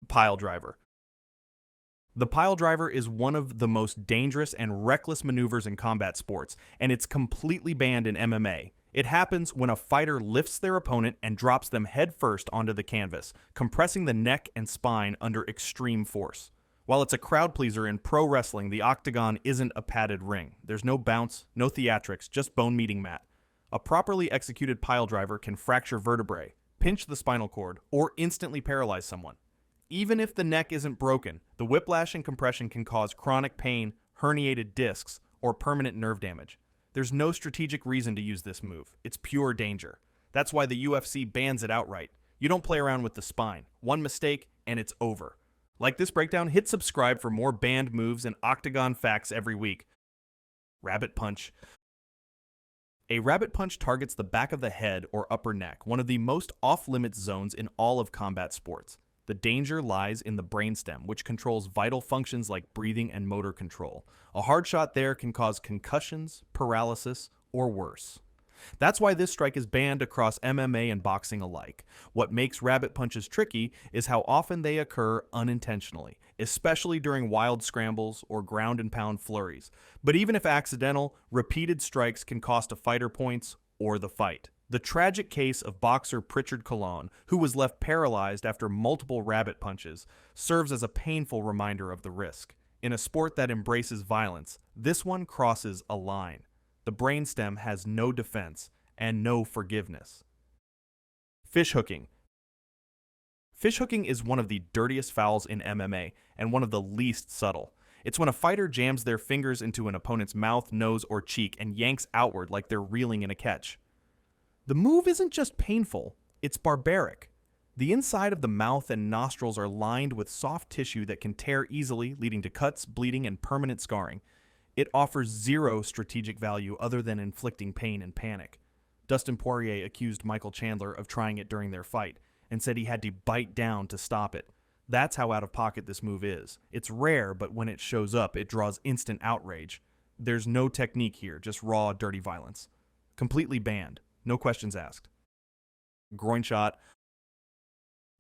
Pile driver. The pile driver is one of the most dangerous and reckless maneuvers in combat sports, and it's completely banned in MMA. It happens when a fighter lifts their opponent and drops them headfirst onto the canvas, compressing the neck and spine under extreme force. While it's a crowd pleaser in pro wrestling, the octagon isn't a padded ring. There's no bounce, no theatrics, just bone meeting mat. A properly executed pile driver can fracture vertebrae, pinch the spinal cord, or instantly paralyze someone. Even if the neck isn't broken, the whiplash and compression can cause chronic pain, herniated discs, or permanent nerve damage. There's no strategic reason to use this move. It's pure danger. That's why the UFC bans it outright. You don't play around with the spine. One mistake, and it's over. Like this breakdown, hit subscribe for more banned moves and octagon facts every week. Rabbit punch. A rabbit punch targets the back of the head or upper neck, one of the most off-limits zones in all of combat sports. The danger lies in the brainstem, which controls vital functions like breathing and motor control. A hard shot there can cause concussions, paralysis, or worse. That's why this strike is banned across MMA and boxing alike. What makes rabbit punches tricky is how often they occur unintentionally, especially during wild scrambles or ground and pound flurries. But even if accidental, repeated strikes can cost a fighter points or the fight. The tragic case of boxer Pritchard Colon, who was left paralyzed after multiple rabbit punches, serves as a painful reminder of the risk. In a sport that embraces violence, this one crosses a line. The brainstem has no defense and no forgiveness. Fish hooking. Fish hooking is one of the dirtiest fouls in MMA and one of the least subtle. It's when a fighter jams their fingers into an opponent's mouth, nose, or cheek and yanks outward like they're reeling in a catch. The move isn't just painful, it's barbaric. The inside of the mouth and nostrils are lined with soft tissue that can tear easily, leading to cuts, bleeding, and permanent scarring. It offers zero strategic value other than inflicting pain and panic. Dustin Poirier accused Michael Chandler of trying it during their fight and said he had to bite down to stop it. That's how out of pocket this move is. It's rare, but when it shows up, it draws instant outrage. There's no technique here, just raw, dirty violence. Completely banned. No questions asked. Groin shot.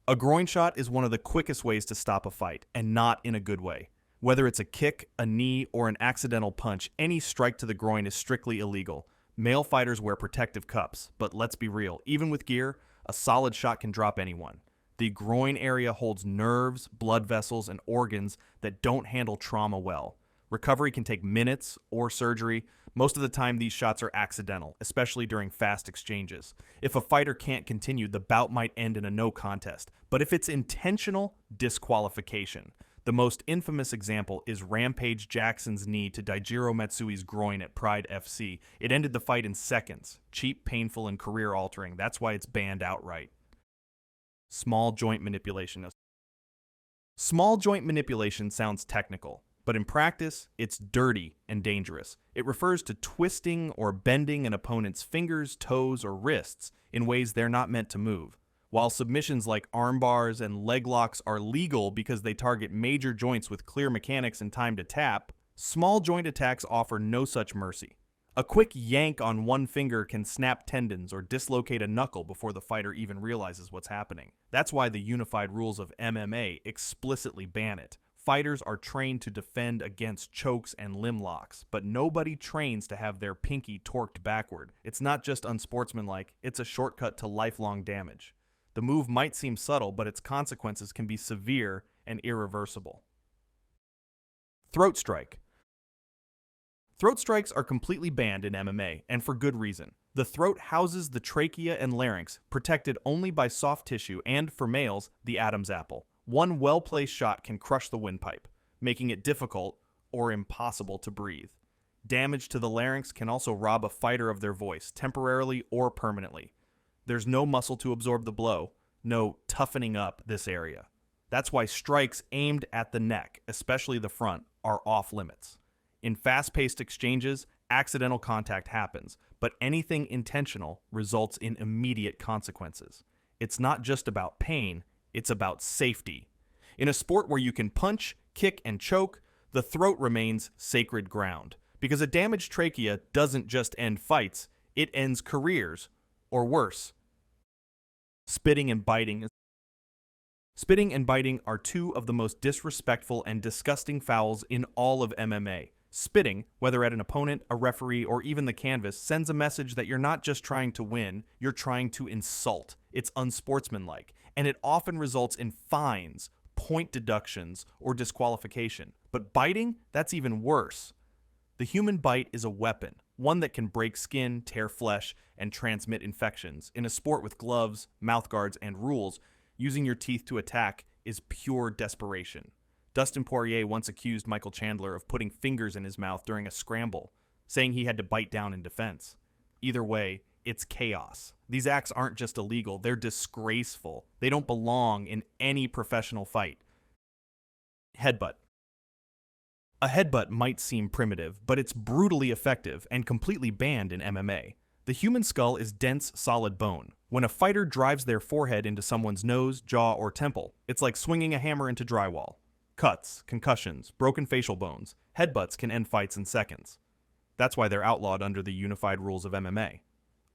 A groin shot is one of the quickest ways to stop a fight, and not in a good way. Whether it's a kick, a knee, or an accidental punch, any strike to the groin is strictly illegal. Male fighters wear protective cups, but let's be real, even with gear, a solid shot can drop anyone. The groin area holds nerves, blood vessels, and organs that don't handle trauma well. Recovery can take minutes or surgery. Most of the time, these shots are accidental, especially during fast exchanges. If a fighter can't continue, the bout might end in a no contest. But if it's intentional, disqualification. The most infamous example is Rampage Jackson's knee to Daijiro Matsui's groin at Pride FC. It ended the fight in seconds. Cheap, painful, and career-altering. That's why it's banned outright. Small joint manipulation. Small joint manipulation sounds technical, but in practice, it's dirty and dangerous. It refers to twisting or bending an opponent's fingers, toes, or wrists in ways they're not meant to move. While submissions like arm bars and leg locks are legal because they target major joints with clear mechanics and time to tap, small joint attacks offer no such mercy. A quick yank on one finger can snap tendons or dislocate a knuckle before the fighter even realizes what's happening. That's why the unified rules of MMA explicitly ban it. Fighters are trained to defend against chokes and limb locks, but nobody trains to have their pinky torqued backward. It's not just unsportsmanlike, it's a shortcut to lifelong damage. The move might seem subtle, but its consequences can be severe and irreversible. Throat strike. Throat strikes are completely banned in MMA, and for good reason. The throat houses the trachea and larynx, protected only by soft tissue and, for males, the Adam's apple. One well-placed shot can crush the windpipe, making it difficult or impossible to breathe. Damage to the larynx can also rob a fighter of their voice, temporarily or permanently. There's no muscle to absorb the blow, no toughening up this area. That's why strikes aimed at the neck, especially the front, are off limits. In fast-paced exchanges, accidental contact happens, but anything intentional results in immediate consequences. It's not just about pain, it's about safety. In a sport where you can punch, kick, and choke, the throat remains sacred ground. Because a damaged trachea doesn't just end fights, it ends careers, or worse. Spitting and biting. Spitting and biting are two of the most disrespectful and disgusting fouls in all of MMA. Spitting, whether at an opponent, a referee, or even the canvas, sends a message that you're not just trying to win, you're trying to insult. It's unsportsmanlike, and it often results in fines, point deductions, or disqualification. But biting? That's even worse. The human bite is a weapon, one that can break skin, tear flesh, and transmit infections. In a sport with gloves, mouthguards, and rules, using your teeth to attack is pure desperation. Dustin Poirier once accused Michael Chandler of putting fingers in his mouth during a scramble, saying he had to bite down in defense. Either way, it's chaos. These acts aren't just illegal, they're disgraceful. They don't belong in any professional fight. Headbutt. A headbutt might seem primitive, but it's brutally effective and completely banned in MMA. The human skull is dense, solid bone. When a fighter drives their forehead into someone's nose, jaw, or temple, it's like swinging a hammer into drywall. Cuts, concussions, broken facial bones, headbutts can end fights in seconds. That's why they're outlawed under the unified rules of MMA.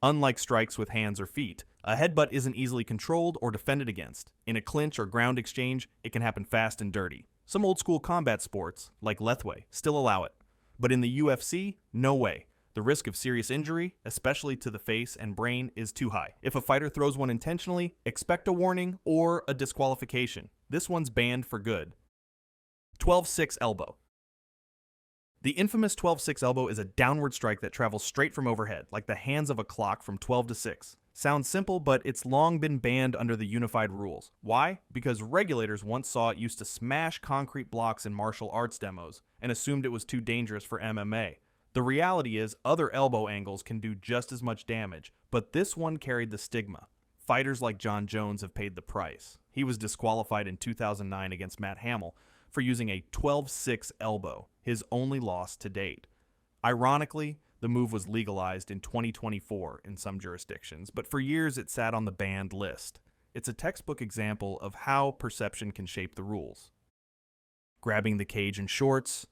Unlike strikes with hands or feet, a headbutt isn't easily controlled or defended against. In a clinch or ground exchange, it can happen fast and dirty. Some old-school combat sports, like Lethwei, still allow it. But in the UFC, no way. The risk of serious injury, especially to the face and brain, is too high. If a fighter throws one intentionally, expect a warning or a disqualification. This one's banned for good. 12-6 elbow. The infamous 12-6 elbow is a downward strike that travels straight from overhead, like the hands of a clock from 12 to 6. Sounds simple, but it's long been banned under the unified rules. Why? Because regulators once saw it used to smash concrete blocks in martial arts demos and assumed it was too dangerous for MMA. The reality is, other elbow angles can do just as much damage, but this one carried the stigma. Fighters like Jon Jones have paid the price. He was disqualified in 2009 against Matt Hamill for using a 12-6 elbow, his only loss to date. Ironically, the move was legalized in 2024 in some jurisdictions, but for years it sat on the banned list. It's a textbook example of how perception can shape the rules. Grabbing the cage in shorts.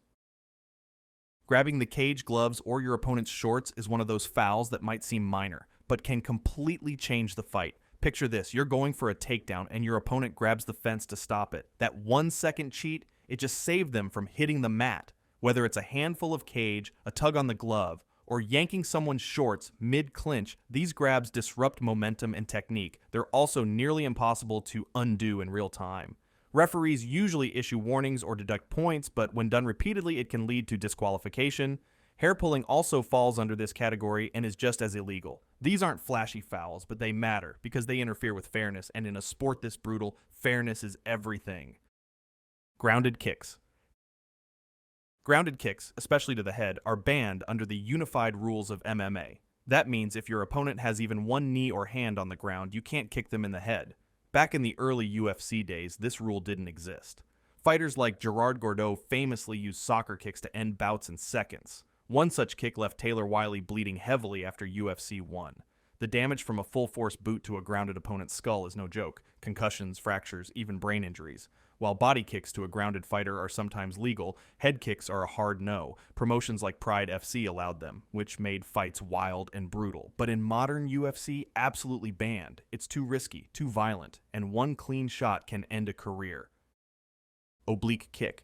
Grabbing the cage, gloves, or your opponent's shorts is one of those fouls that might seem minor, but can completely change the fight. Picture this, you're going for a takedown and your opponent grabs the fence to stop it. That 1 second cheat, it just saved them from hitting the mat. Whether it's a handful of cage, a tug on the glove, or yanking someone's shorts mid-clinch, these grabs disrupt momentum and technique. They're also nearly impossible to undo in real time. Referees usually issue warnings or deduct points, but when done repeatedly, it can lead to disqualification. Hair pulling also falls under this category and is just as illegal. These aren't flashy fouls, but they matter because they interfere with fairness, and in a sport this brutal, fairness is everything. Grounded kicks. Grounded kicks, especially to the head, are banned under the unified rules of MMA. That means if your opponent has even one knee or hand on the ground, you can't kick them in the head. Back in the early UFC days, this rule didn't exist. Fighters like Gerard Gordeau famously used soccer kicks to end bouts in seconds. One such kick left Taylor Wiley bleeding heavily after UFC 1. The damage from a full-force boot to a grounded opponent's skull is no joke. Concussions, fractures, even brain injuries. While body kicks to a grounded fighter are sometimes legal, head kicks are a hard no. Promotions like Pride FC allowed them, which made fights wild and brutal. But in modern UFC, absolutely banned. It's too risky, too violent, and one clean shot can end a career. Oblique kick.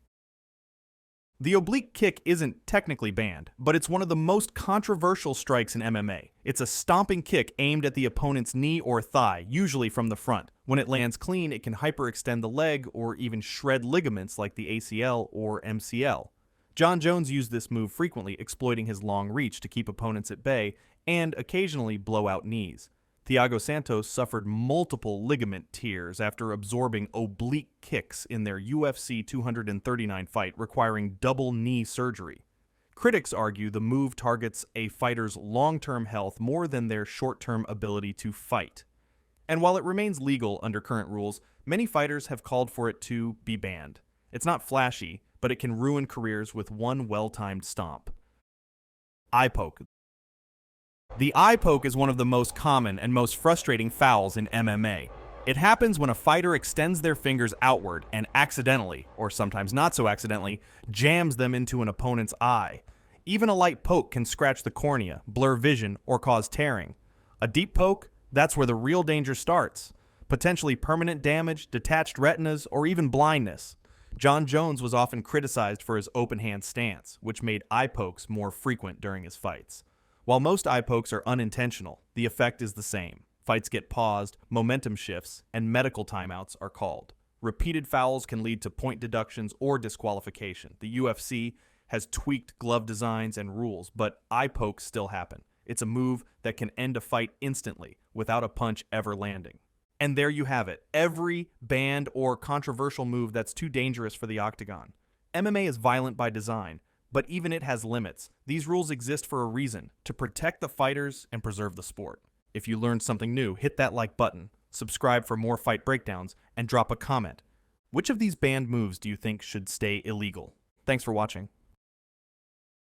The oblique kick isn't technically banned, but it's one of the most controversial strikes in MMA. It's a stomping kick aimed at the opponent's knee or thigh, usually from the front. When it lands clean, it can hyperextend the leg or even shred ligaments like the ACL or MCL. Jon Jones used this move frequently, exploiting his long reach to keep opponents at bay and occasionally blow out knees. Thiago Santos suffered multiple ligament tears after absorbing oblique kicks in their UFC 239 fight, requiring double knee surgery. Critics argue the move targets a fighter's long-term health more than their short-term ability to fight. And while it remains legal under current rules, many fighters have called for it to be banned. It's not flashy, but it can ruin careers with one well-timed stomp. Eye poke. The eye poke is one of the most common and most frustrating fouls in MMA. It happens when a fighter extends their fingers outward and accidentally, or sometimes not so accidentally, jams them into an opponent's eye. Even a light poke can scratch the cornea, blur vision, or cause tearing. A deep poke? That's where the real danger starts. potentially permanent damage, detached retinas, or even blindness. John Jones was often criticized for his open-hand stance, which made eye pokes more frequent during his fights. While most eye pokes are unintentional, the effect is the same. Fights get paused, momentum shifts, and medical timeouts are called. Repeated fouls can lead to point deductions or disqualification. The UFC has tweaked glove designs and rules, but eye pokes still happen. It's a move that can end a fight instantly without a punch ever landing. And there you have it, every banned or controversial move that's too dangerous for the octagon. MMA is violent by design, but even it has limits. These rules exist for a reason, to protect the fighters and preserve the sport. If you learned something new, hit that like button, subscribe for more fight breakdowns, and drop a comment. Which of these banned moves do you think should stay illegal? Thanks for watching.